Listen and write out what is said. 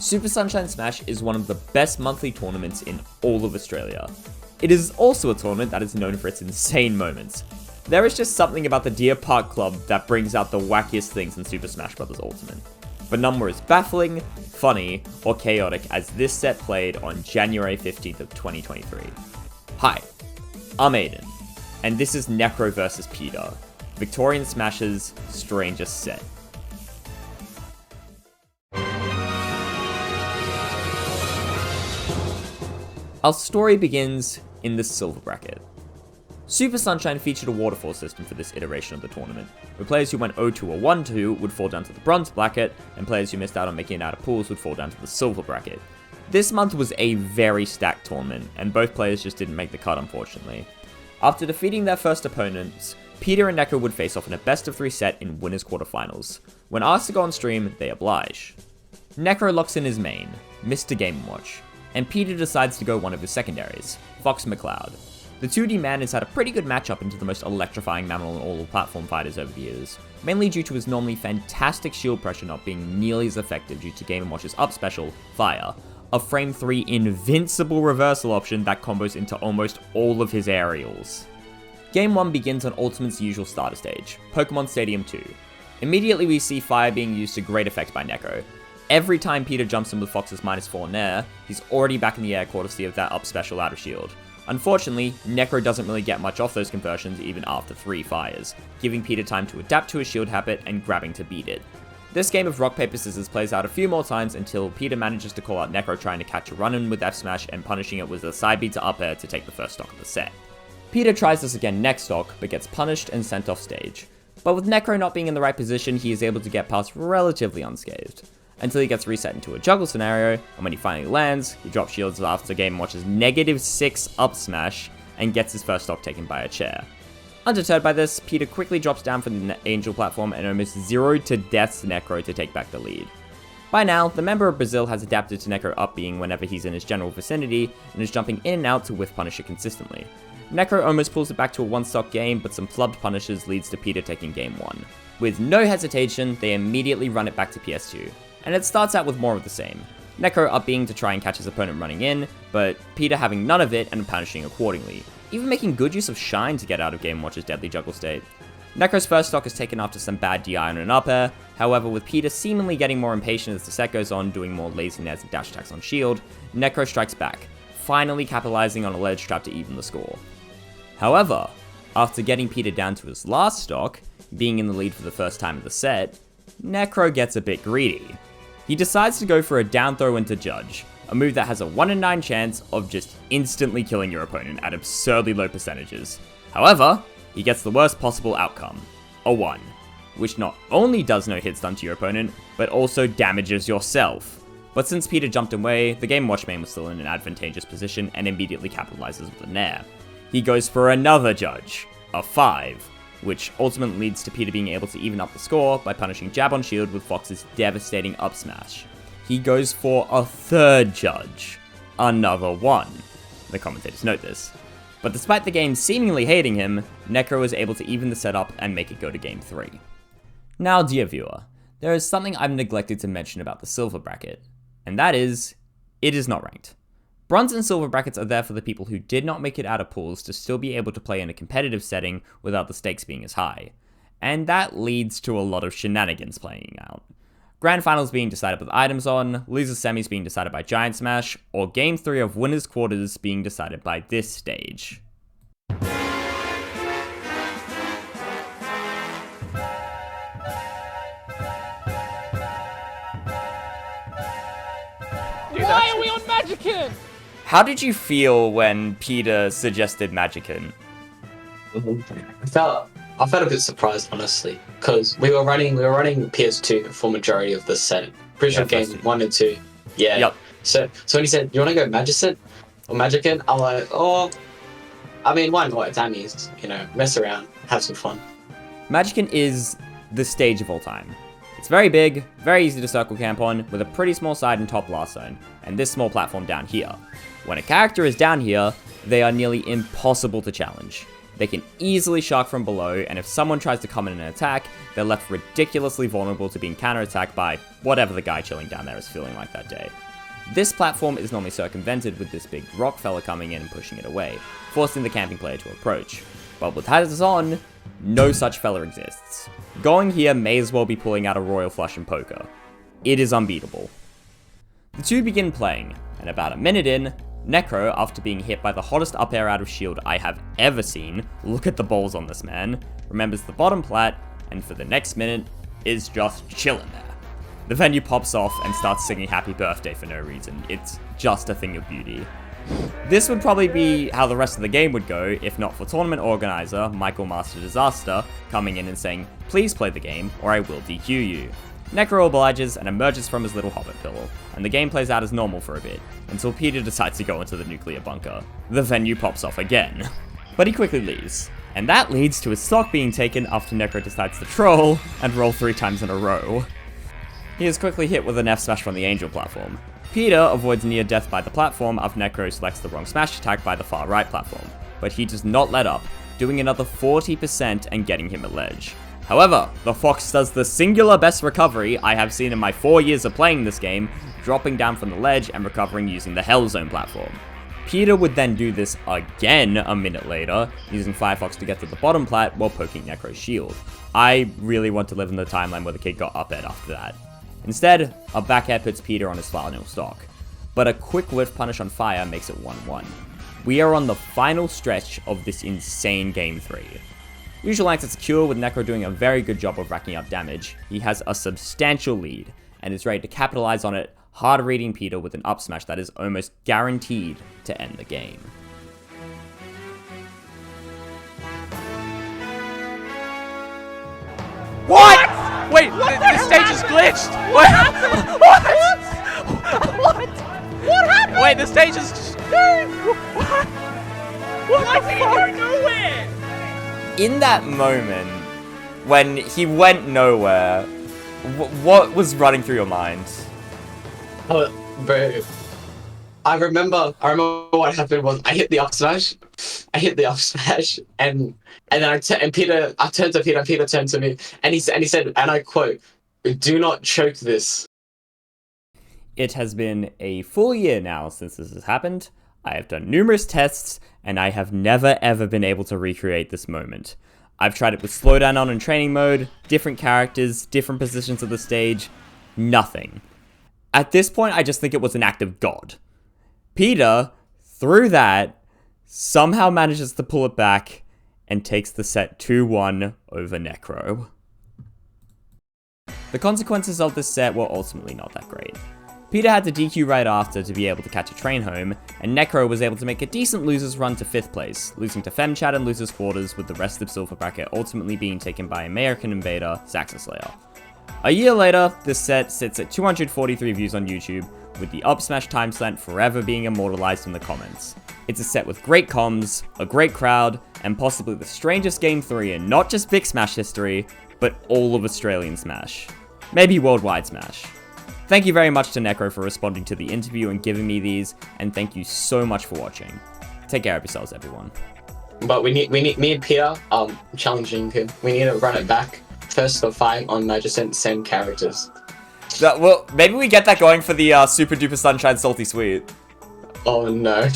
Super Sunshine Smash is one of the best monthly tournaments in all of Australia. It is also a tournament that is known for its insane moments. There is just something about the Deer Park Club that brings out the wackiest things in Super Smash Bros. Ultimate. But none were as baffling, funny, or chaotic as this set played on January 15th of 2023. Hi, I'm Aiden, and this is Necro vs Peter, Victorian Smash's Strangest set. Our story begins in the silver bracket. Super Sunshine featured a waterfall system for this iteration of the tournament, where players who went 0-2 or 1-2 would fall down to the bronze bracket, and players who missed out on making it out of pools would fall down to the silver bracket. This month was a very stacked tournament, and both players just didn't make the cut unfortunately. After defeating their first opponents, Peter and Necro would face off in a best of 3 set in winners quarterfinals. When asked to go on stream, they oblige. Necro locks in his main, Mr. Game & Watch, and Peter decides to go one of his secondaries, Fox McCloud. The 2D man has had a pretty good matchup into the most electrifying mammal in all of platform fighters over the years, mainly due to his normally fantastic shield pressure not being nearly as effective due to Game & Watch's up special, Fire, a frame 3 invincible reversal option that combos into almost all of his aerials. Game 1 begins on Ultimate's usual starter stage, Pokemon Stadium 2. Immediately we see Fire being used to great effect by Necro. Every time Peter jumps in with Fox's -4 Nair, he's already back in the air courtesy of that up special out of shield. Unfortunately, Necro doesn't really get much off those conversions even after 3 fires, giving Peter time to adapt to his shield habit and grabbing to beat it. This game of rock, paper, scissors plays out a few more times until Peter manages to call out Necro trying to catch a run-in with F-Smash and punishing it with a side B to up air to take the first stock of the set. Peter tries this again next stock, but gets punished and sent off stage. But with Necro not being in the right position, he is able to get past relatively unscathed, until he gets reset into a juggle scenario, and when he finally lands, he drops shields after Game & Watch's -6 up smash, and gets his first stock taken by a chair. Undeterred by this, Peter quickly drops down from the Angel platform and almost 0 to deaths Necro to take back the lead. By now, the member of Brazil has adapted to Necro up being whenever he's in his general vicinity, and is jumping in and out to whiff punish it consistently. Necro almost pulls it back to a 1-stock game, but some flubbed punishes leads to Peter taking Game 1. With no hesitation, they immediately run it back to PS2. And it starts out with more of the same. Necro up being to try and catch his opponent running in, but Peter having none of it and punishing accordingly, even making good use of Shine to get out of Game & Watch's deadly juggle state. Necro's first stock is taken after some bad DI on an up air, however with Peter seemingly getting more impatient as the set goes on, doing more lazy nairs and dash attacks on shield, Necro strikes back, finally capitalizing on a ledge trap to even the score. However, after getting Peter down to his last stock, being in the lead for the first time of the set, Necro gets a bit greedy. He decides to go for a down throw into Judge, a move that has a 1 in 9 chance of just instantly killing your opponent at absurdly low percentages. However, he gets the worst possible outcome, a 1, which not only does no hit stun to your opponent, but also damages yourself. But since Peter jumped away, the Game & Watch main was still in an advantageous position and immediately capitalizes with a Nair. He goes for another Judge, a 5, which ultimately leads to Peter being able to even up the score by punishing Jab on shield with Fox's devastating up smash. He goes for a third Judge, another 1. The commentators note this. But despite the game seemingly hating him, Necro is able to even the setup and make it go to Game 3. Now, dear viewer, there is something I've neglected to mention about the silver bracket, and that is, it is not ranked. Bronze and silver brackets are there for the people who did not make it out of pools to still be able to play in a competitive setting without the stakes being as high. And that leads to a lot of shenanigans playing out. Grand finals being decided with items on, losers semis being decided by Giant Smash, or Game 3 of winners quarters being decided by this stage. Why are we on Magickin? How did you feel when Peter suggested Magickin? I felt a bit surprised, honestly, because we were running PS2 for majority of the set. Pretty sure game 1 and 2. Yeah. Yep. So when he said, "You want to go Magicin or Magickin?" I'm like, "Oh, I mean, why not? It's Amis, mess around, have some fun." Magickin is the stage of all time. It's very big, very easy to circle camp on, with a pretty small side and top blast zone, and this small platform down here. When a character is down here, they are nearly impossible to challenge. They can easily shark from below, and if someone tries to come in and attack, they're left ridiculously vulnerable to being counterattacked by whatever the guy chilling down there is feeling like that day. This platform is normally circumvented with this big rock fella coming in and pushing it away, forcing the camping player to approach. But with hazards on, no such fella exists. Going here may as well be pulling out a royal flush in poker. It is unbeatable. The two begin playing, and about a minute in, Necro, after being hit by the hottest up air out of shield I have ever seen, look at the balls on this man, remembers the bottom plat, and for the next minute, is just chilling there. The venue pops off and starts singing happy birthday for no reason. It's just a thing of beauty. This would probably be how the rest of the game would go if not for tournament organizer Michael Master Disaster coming in and saying, please play the game or I will DQ you. Necro obliges and emerges from his little hobbit pillow, and the game plays out as normal for a bit, until Peter decides to go into the nuclear bunker. The venue pops off again. But he quickly leaves, and that leads to his stock being taken after Necro decides to troll and roll 3 times in a row. He is quickly hit with an F smash from the Angel platform. Peter avoids near death by the platform after Necro selects the wrong smash attack by the far right platform, but he does not let up, doing another 40% and getting him a ledge. However, the Fox does the singular best recovery I have seen in my 4 years of playing this game, dropping down from the ledge and recovering using the Hell Zone platform. Peter would then do this again a minute later, using Firefox to get to the bottom plat while poking Necro's shield. I really want to live in the timeline where the kid got up aired after that. Instead, a back air puts Peter on his final stock, but a quick whiff punish on fire makes it 1-1. We are on the final stretch of this insane Game 3. Usual answer secure with Necro doing a very good job of racking up damage. He has a substantial lead, and is ready to capitalize on it, hard reading Peter with an up smash that is almost guaranteed to end the game. What? Wait, the stage is glitched. What? What happened? Wait, the stage is. What the fuck? Nowhere. In that moment, when he went nowhere, what was running through your mind? Oh, bro. I remember what happened was I hit the up smash, and then I turned to Peter, and Peter turned to me, and he said, and I quote, "Do not choke this." It has been a full year now since this has happened. I have done numerous tests, and I have never ever been able to recreate this moment. I've tried it with slowdown on in training mode, different characters, different positions of the stage, nothing. At this point, I just think it was an act of God. Peter, through that, somehow manages to pull it back and takes the set 2-1 over Necro. The consequences of this set were ultimately not that great. Peter had to DQ right after to be able to catch a train home, and Necro was able to make a decent losers run to 5th place, losing to FemChat and losers quarters with the rest of Silver Bracket ultimately being taken by American Invader, Saxaslayer. A year later, this set sits at 243 views on YouTube, with the up smash time slant forever being immortalized in the comments. It's a set with great comms, a great crowd, and possibly the strangest Game 3 in not just Big Smash history, but all of Australian Smash. Maybe worldwide Smash. Thank you very much to Necro for responding to the interview and giving me these, and thank you so much for watching. Take care of yourselves, everyone. But me and Peter, challenging him. We need to run it back. First of 5 on Magicent, same characters. Well, maybe we get that going for the Super Duper Sunshine Salty Sweet. Oh no.